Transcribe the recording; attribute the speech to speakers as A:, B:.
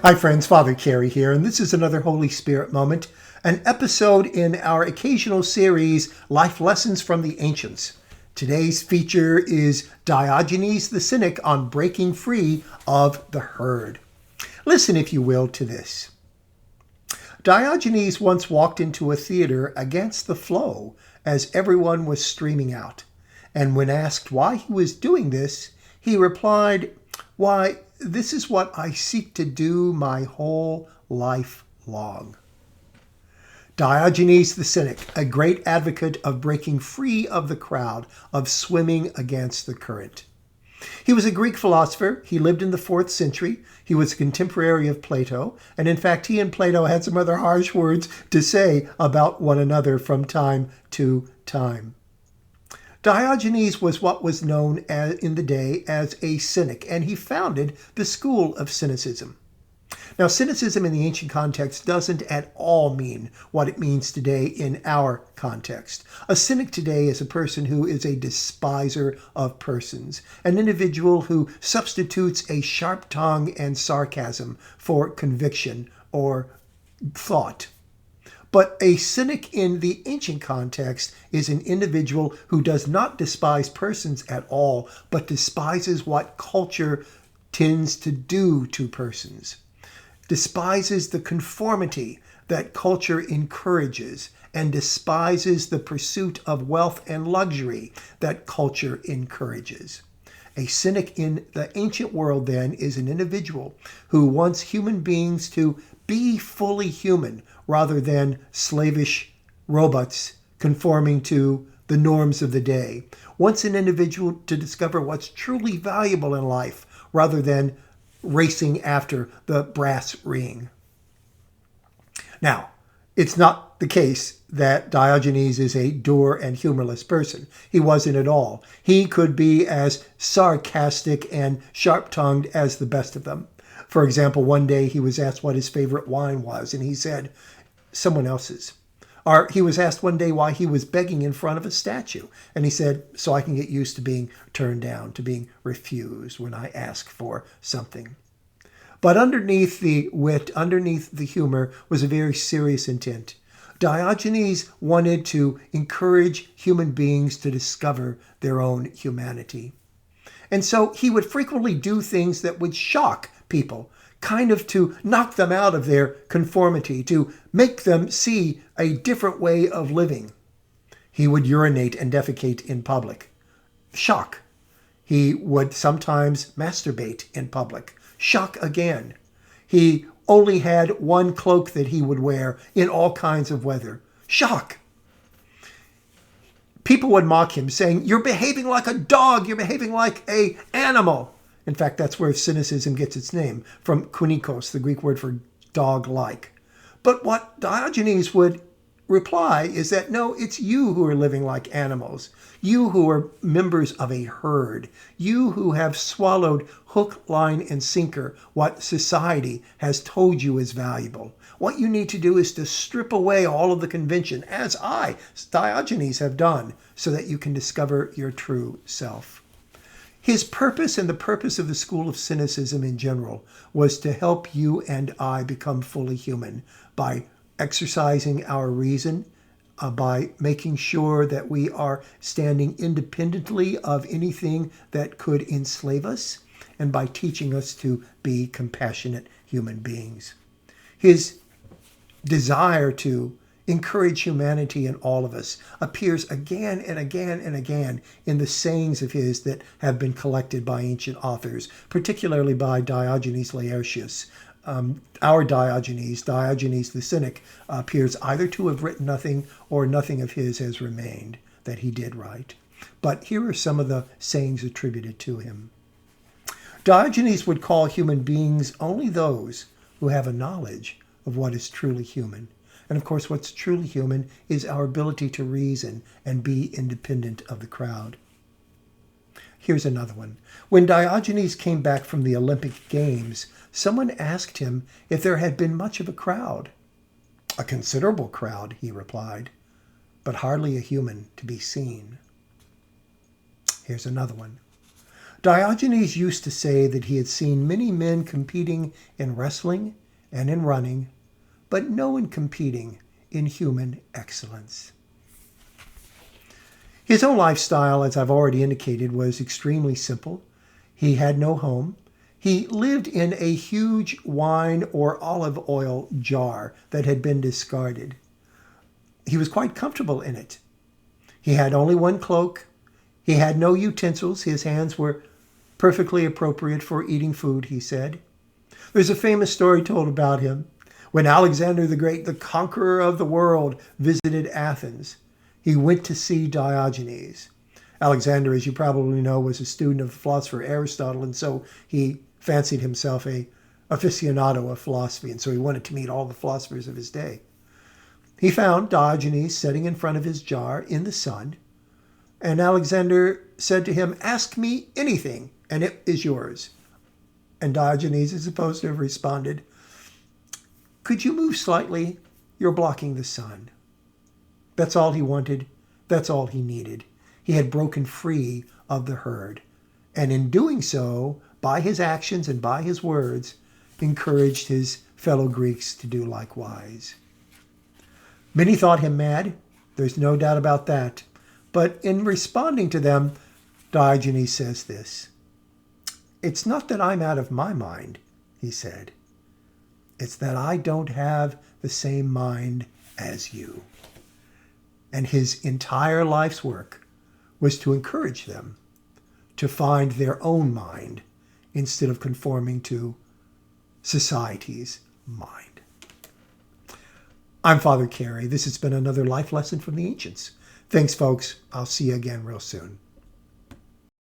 A: Hi friends, Father Carey here, and this is another Holy Spirit moment, an episode in our occasional series, Life Lessons from the Ancients. Today's feature is Diogenes the Cynic on breaking free of the herd. Listen, if you will, to this. Diogenes once walked into a theater against the flow as everyone was streaming out, and when asked why he was doing this, he replied, "Why, this is what I seek to do my whole life long." Diogenes the Cynic, a great advocate of breaking free of the crowd, of swimming against the current. He was a Greek philosopher. He lived in the 4th century. He was a contemporary of Plato. And in fact, he and Plato had some other harsh words to say about one another from time to time. Diogenes was what was known in the day as a cynic, and he founded the School of Cynicism. Now, cynicism in the ancient context doesn't at all mean what it means today in our context. A cynic today is a person who is a despiser of persons, an individual who substitutes a sharp tongue and sarcasm for conviction or thought. But a cynic in the ancient context is an individual who does not despise persons at all, but despises what culture tends to do to persons. Despises the conformity that culture encourages, and despises the pursuit of wealth and luxury that culture encourages. A cynic in the ancient world, then, is an individual who wants human beings to be fully human rather than slavish robots conforming to the norms of the day. Wants an individual to discover what's truly valuable in life rather than racing after the brass ring. Now, it's not the case that Diogenes is a dour and humorless person. He wasn't at all. He could be as sarcastic and sharp-tongued as the best of them. For example, one day he was asked what his favorite wine was, and he said, someone else's. Or he was asked one day why he was begging in front of a statue, and he said, so I can get used to being turned down, to being refused when I ask for something. But underneath the wit, underneath the humor, was a very serious intent. Diogenes wanted to encourage human beings to discover their own humanity. And so he would frequently do things that would shock people, kind of to knock them out of their conformity, to make them see a different way of living. He would urinate and defecate in public. Shock. He would sometimes masturbate in public. Shock again. He only had one cloak that he would wear in all kinds of weather. Shock. People would mock him, saying, "You're behaving like a dog. You're behaving like an animal." In fact, that's where cynicism gets its name, from kunikos, the Greek word for dog-like. But what Diogenes would reply is that, no, it's you who are living like animals. You who are members of a herd. You who have swallowed hook, line, and sinker what society has told you is valuable. What you need to do is to strip away all of the convention, as I, Diogenes, have done, so that you can discover your true self. His purpose and the purpose of the School of Cynicism in general was to help you and I become fully human by exercising our reason, by making sure that we are standing independently of anything that could enslave us, and by teaching us to be compassionate human beings. His desire to encourage humanity in all of us appears again and again and again in the sayings of his that have been collected by ancient authors, particularly by Diogenes Laertius. Our Diogenes the Cynic, appears either to have written nothing or nothing of his has remained that he did write. But here are some of the sayings attributed to him. Diogenes would call human beings only those who have a knowledge of what is truly human. And of course, what's truly human is our ability to reason and be independent of the crowd. Here's another one. When Diogenes came back from the Olympic Games, someone asked him if there had been much of a crowd. "A considerable crowd," he replied, "but hardly a human to be seen." Here's another one. Diogenes used to say that he had seen many men competing in wrestling and in running, but no one competing in human excellence. His own lifestyle, as I've already indicated, was extremely simple. He had no home. He lived in a huge wine or olive oil jar that had been discarded. He was quite comfortable in it. He had only one cloak. He had no utensils. His hands were perfectly appropriate for eating food, he said. There's a famous story told about him. When Alexander the Great, the conqueror of the world, visited Athens, he went to see Diogenes. Alexander, as you probably know, was a student of the philosopher Aristotle, and so he fancied himself a aficionado of philosophy, and so he wanted to meet all the philosophers of his day. He found Diogenes sitting in front of his jar in the sun, and Alexander said to him, "Ask me anything, and it is yours." And Diogenes is supposed to have responded, "Could you move slightly? You're blocking the sun." That's all he wanted. That's all he needed. He had broken free of the herd, and in doing so, by his actions and by his words, encouraged his fellow Greeks to do likewise. Many thought him mad. There's no doubt about that. But in responding to them, Diogenes says this: "It's not that I'm out of my mind," he said. "It's that I don't have the same mind as you." And his entire life's work was to encourage them to find their own mind instead of conforming to society's mind. I'm Father Carey. This has been another life lesson from the ancients. Thanks, folks. I'll see you again real soon.